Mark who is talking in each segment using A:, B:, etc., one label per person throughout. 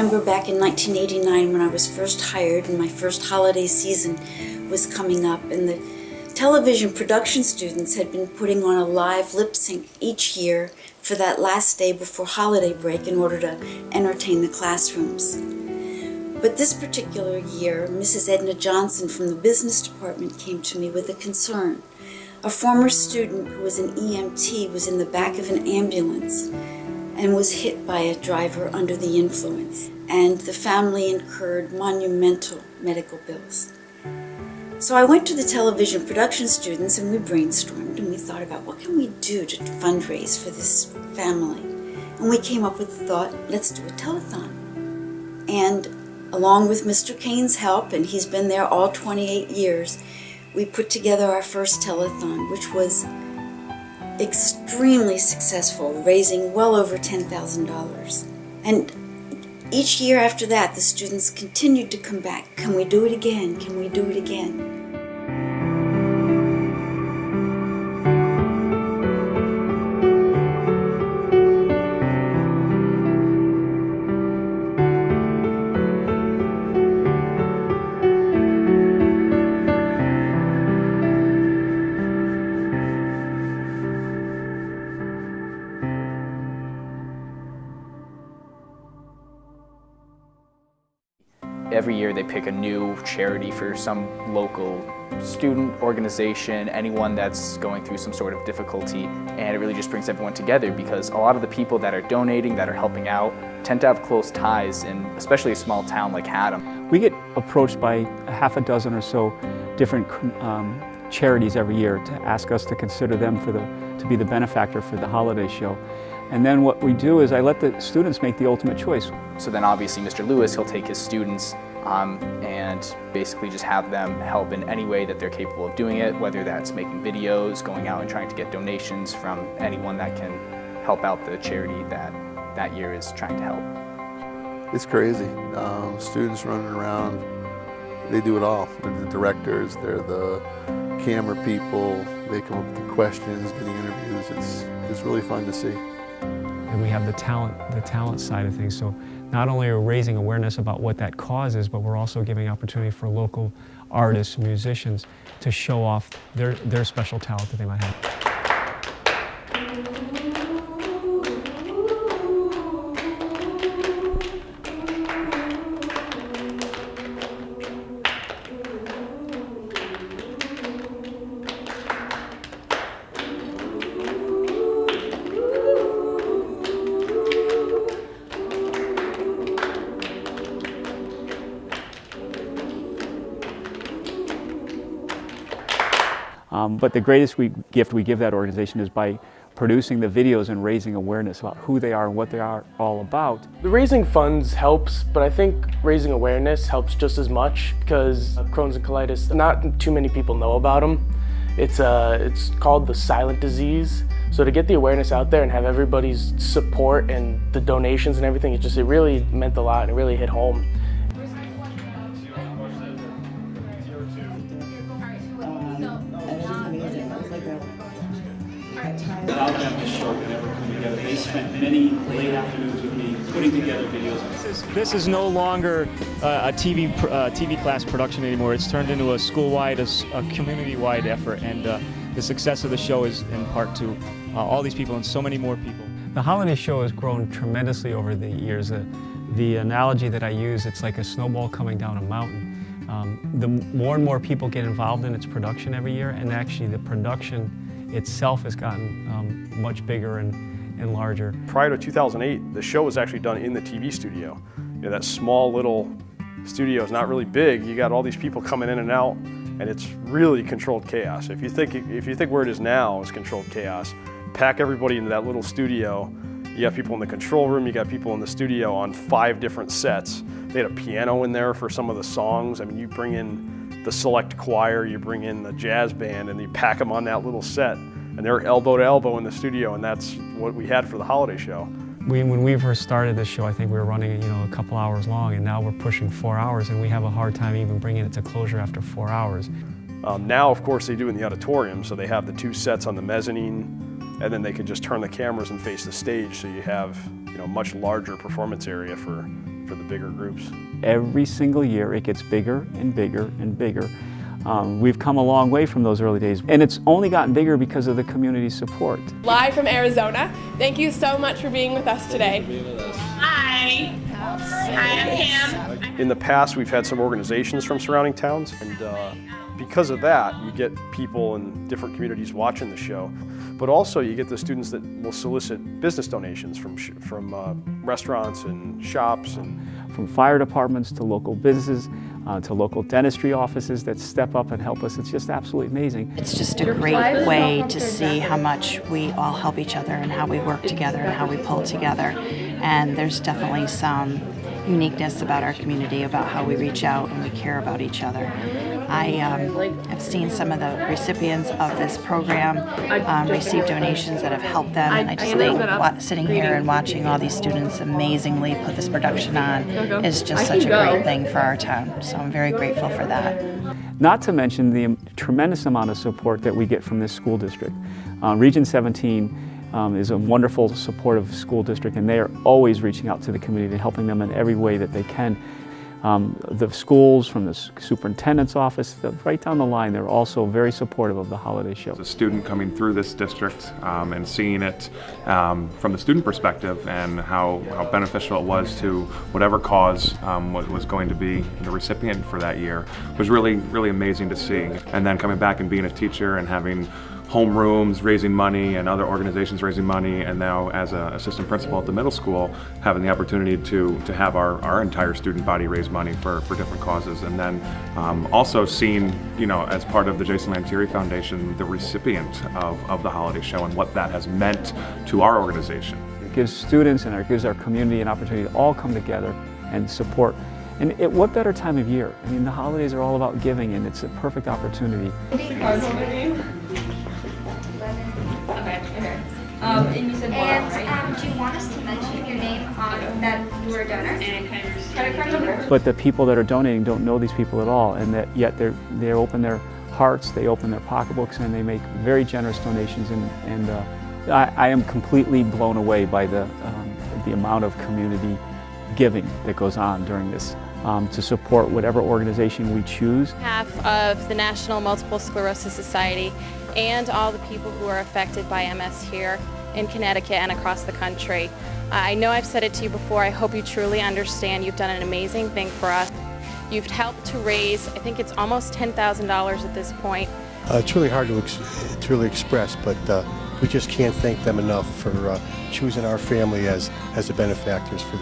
A: remember back in 1989 when I was first hired and my first holiday season was coming up, and the television production students had been putting on a live lip sync each year for that last day before holiday break in order to entertain the classrooms. But this particular year, Mrs. Edna Johnson from the business department came to me with a concern. A former student who was an EMT was in the back of an ambulance and was hit by a driver under the influence, and the family incurred monumental medical bills. So I went to the television production students and we brainstormed and we thought about what can we do to fundraise for this family. And we came up with the thought, let's do a telethon. And along with Mr. Kane's help, and he's been there all 28 years, we put together our first telethon, which was extremely successful, raising well over $10,000. And each year after that, the students continued to come back. Can we do it again? Can we do it again?
B: Every year they pick a new charity for some local student, organization, anyone that's going through some sort of difficulty, and it really just brings everyone together because a lot of the people that are donating, that are helping out, tend to have close ties in especially a small town like Haddam.
C: We get approached by a half a dozen or so different charities every year to ask us to consider them to be the benefactor for the holiday show. And then what we do is I let the students make the ultimate choice.
B: So then obviously Mr. Lewis, he'll take his students and basically just have them help in any way that they're capable of doing it, whether that's making videos, going out and trying to get donations from anyone that can help out the charity that year is trying to help.
D: It's crazy. Students running around, they do it all. They're the directors, they're the camera people, they come up with the questions, getting interviews. It's really fun to see.
E: And we have the talent side of things. So not only are we raising awareness about what that cause is, but we're also giving opportunity for local artists, musicians to show off their special talent that they might have.
C: But the greatest gift we give that organization is by producing the videos and raising awareness about who they are and what they are all about.
F: The raising funds helps, but I think raising awareness helps just as much because Crohn's and colitis, not too many people know about them. It's called the silent disease. So to get the awareness out there and have everybody's support and the donations and everything, it really meant a lot and it really hit home.
G: Without them, this show could never come together. They spent many late afternoons with me putting together videos.
H: This is no longer a TV class production anymore. It's turned into a school-wide, a community-wide effort, and the success of the show is in part to all these people and so many more people.
E: The holiday show has grown tremendously over the years. The analogy that I use, it's like a snowball coming down a mountain. The more and more people get involved in its production every year, and actually the production itself has gotten much bigger and larger.
I: Prior to 2008, the show was actually done in the TV studio. You know, that small little studio is not really big. You got all these people coming in and out, and it's really controlled chaos. If you think where it is now is controlled chaos, pack everybody into that little studio. You got people in the control room, you got people in the studio on 5 different sets. They had a piano in there for some of the songs. I mean, you bring in the select choir, you bring in the jazz band, and you pack them on that little set. And they're elbow to elbow in the studio, and that's what we had for the holiday show.
E: When we first started this show, I think we were running a couple hours long, and now we're pushing 4 hours, and we have a hard time even bringing it to closure after 4 hours.
I: Now, of course, they do in the auditorium, so they have the 2 sets on the mezzanine, and then they can just turn the cameras and face the stage, so you have much larger performance area for for the bigger groups.
C: Every single year it gets bigger and bigger and bigger. We've come a long way from those early days, and it's only gotten bigger because of the community support.
J: Live from Arizona, thank you so much for being with us today.
K: Hi, I'm Pam.
I: In the past, we've had some organizations from surrounding towns, and because of that, you get people in different communities watching the show. But also, you get the students that will solicit business donations from restaurants and shops, and
C: from fire departments to local businesses, to local dentistry offices that step up and help us. It's just absolutely amazing.
L: It's just a great way to see how much we all help each other and how we work together and how we pull together. And there's definitely some uniqueness about our community, about how we reach out and we care about each other. I have seen some of the recipients of this program receive donations that have helped them, and I just think sitting here and watching all these students amazingly put this production on is just such a great thing for our town. So I'm very grateful for that.
C: Not to mention the tremendous amount of support that we get from this school district. Region 17 is a wonderful, supportive school district, and they are always reaching out to the community and helping them in every way that they can. The schools, from the superintendent's office, right down the line, they're also very supportive of the holiday show.
M: As a student coming through this district and seeing it from the student perspective and how beneficial it was to whatever cause was going to be the recipient for that year was really, really amazing to see. And then coming back and being a teacher and having homerooms raising money and other organizations raising money, and now as an assistant principal at the middle school having the opportunity to have our entire student body raise money for different causes. And then also seeing, as part of the Jason Lantieri Foundation, the recipient of the holiday show and what that has meant to our organization.
C: It gives students and it gives our community an opportunity to all come together and support. And what better time of year? I mean, the holidays are all about giving, and it's a perfect opportunity.
K: And you said do you want us to mention your name that you were a donor? And credit card number?
C: But the people that are donating don't know these people at all, and that yet they open their hearts, they open their pocketbooks, and they make very generous donations. And I am completely blown away by the amount of community giving that goes on during this to support whatever organization we choose.
N: On behalf of the National Multiple Sclerosis Society and all the people who are affected by MS here in Connecticut and across the country, I know I've said it to you before, I hope you truly understand you've done an amazing thing for us. You've helped to raise, I think it's almost $10,000 at this point.
O: It's really hard to really express, but we just can't thank them enough for choosing our family as the benefactors for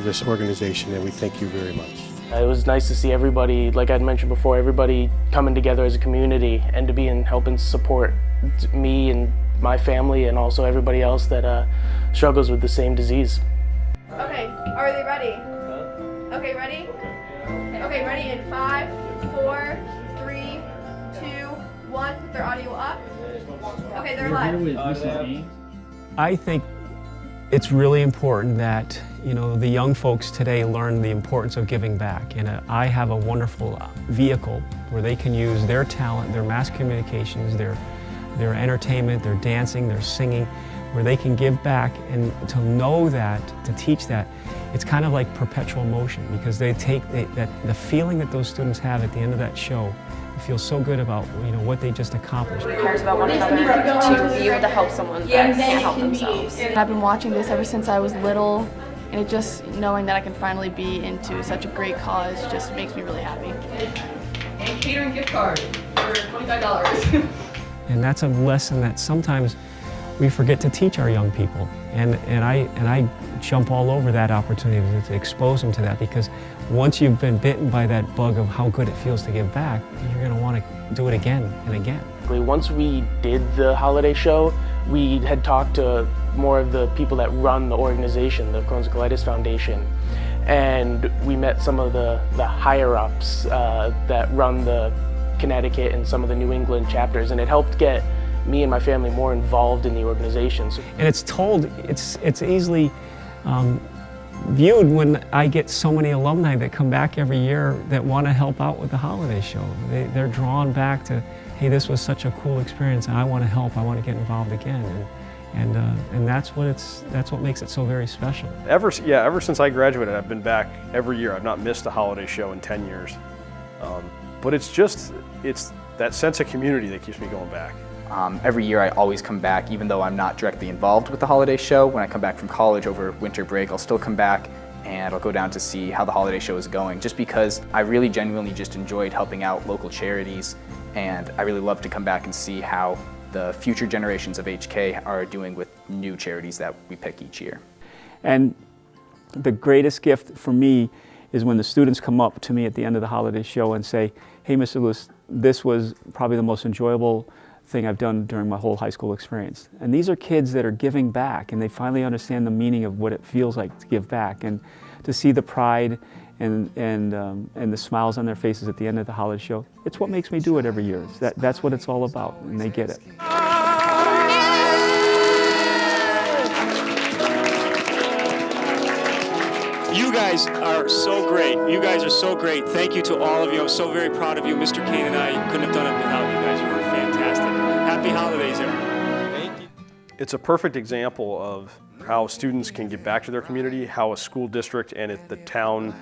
O: this organization, and we thank you very much.
F: It was nice to see everybody, like I'd mentioned before, everybody coming together as a community and to be and helping support me and my family and also everybody else that struggles with the same disease.
J: Okay, are they ready? Okay, ready? Okay, ready in 5, 4, 3, 2, 1. Put their audio up. Okay, they're live.
E: I think it's really important that the young folks today learn the importance of giving back, and I have a wonderful vehicle where they can use their talent, their mass communications, their entertainment, their dancing, their singing, where they can give back. And to know that, to teach that, it's kind of like perpetual motion, because they take the feeling that those students have at the end of that show. They feel so good about what they just accomplished.
J: Who cares about one another to be able to help someone that can't help themselves. I've been watching this ever since I was little, and it just knowing that I can finally be into such a great cause just makes me really happy. And catering gift card for $25.
E: And that's a lesson that sometimes we forget to teach our young people. And I jump all over that opportunity to expose them to that, because once you've been bitten by that bug of how good it feels to give back, you're going to want to do it again and again.
F: Once we did the holiday show, we had talked to more of the people that run the organization, the Crohn's and Colitis Foundation, and we met some of the higher-ups that run the Connecticut and some of the New England chapters, and it helped get me and my family more involved in the organization.
E: And it's easily viewed when I get so many alumni that come back every year that want to help out with the holiday show. They're drawn back to, hey, this was such a cool experience and I want to help, I want to get involved again. And that's what makes it so very special.
I: Ever since I graduated, I've been back every year. I've not missed a holiday show in 10 years. But it's that sense of community that keeps me going back.
B: Every year I always come back, even though I'm not directly involved with the holiday show. When I come back from college over winter break, I'll still come back and I'll go down to see how the holiday show is going, just because I really genuinely just enjoyed helping out local charities, and I really love to come back and see how the future generations of HK are doing with new charities that we pick each year.
C: And the greatest gift for me is when the students come up to me at the end of the holiday show and say, "Hey, Mr. Lewis, this was probably the most enjoyable thing I've done during my whole high school experience." And these are kids that are giving back, and they finally understand the meaning of what it feels like to give back, and to see the pride and the smiles on their faces at the end of the holiday show. It's what makes me do it every year. That's what it's all about, and they get it.
H: You guys are so great. You guys are so great. Thank you to all of you. I'm so very proud of you. Mr. Kane and I couldn't have done it without you guys. You were fantastic. Happy holidays, everyone. Thank you.
I: It's a perfect example of how students can give back to their community, how a school district and the town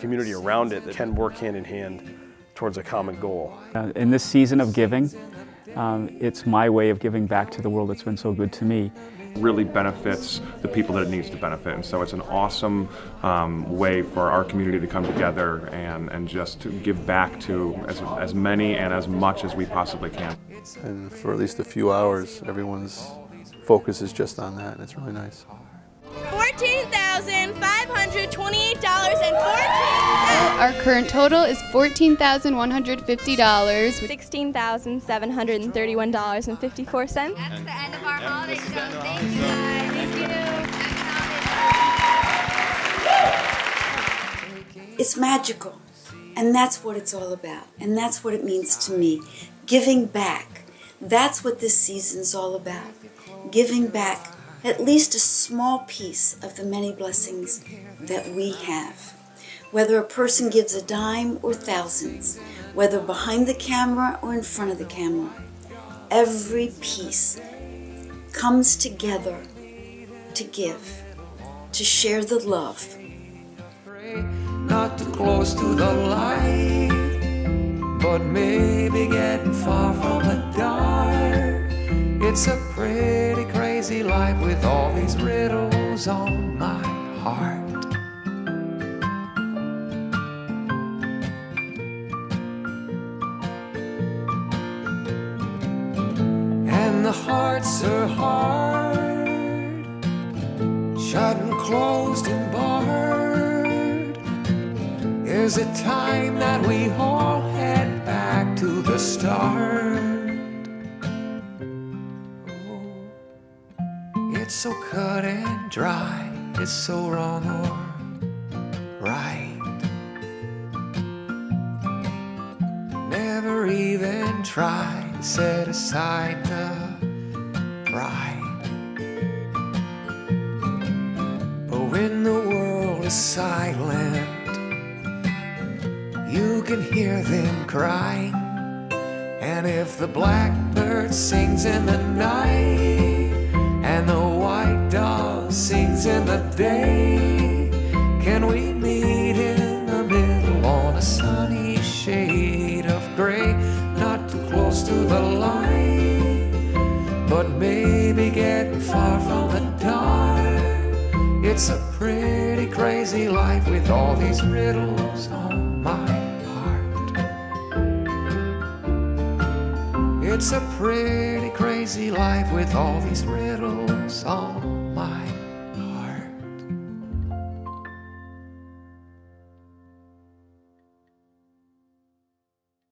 I: community around it can work hand in hand towards a common goal.
C: In this season of giving, it's my way of giving back to the world that's been so good to me.
M: Really benefits the people that it needs to benefit, and so it's an awesome way for our community to come together and just to give back to as many and as much as we possibly can.
D: And for at least a few hours, everyone's focus is just on that, and it's really nice.
P: $14,528.14. Our current total is $14,150.
K: $16,731.54. That's the end of our holiday show. Thank you guys. Thank you.
A: It's magical, and that's what it's all about, and that's what it means to me. Giving back. That's what this season's all about. Giving back at least a small piece of the many blessings that we have. Whether a person gives a dime or thousands, whether behind the camera or in front of the camera, every piece comes together to give, to share the love.
Q: Not too close to the light, but maybe getting far from the dark. It's a pretty crazy life with all these riddles on my heart. And the hearts are hard, shut and closed and barred. Is it time that we all head back to the start? It's so cut and dry, it's so wrong or right. Never even try to set aside the pride. But when the world is silent, you can hear them crying. And if the blackbird sings in the night, and the white dove sings in the day, can we meet in the middle on a sunny shade of gray? Not too close to the light, but maybe getting far from the dark. It's a pretty crazy life with all these riddles on my heart. It's a pretty crazy life with all these riddles on my heart.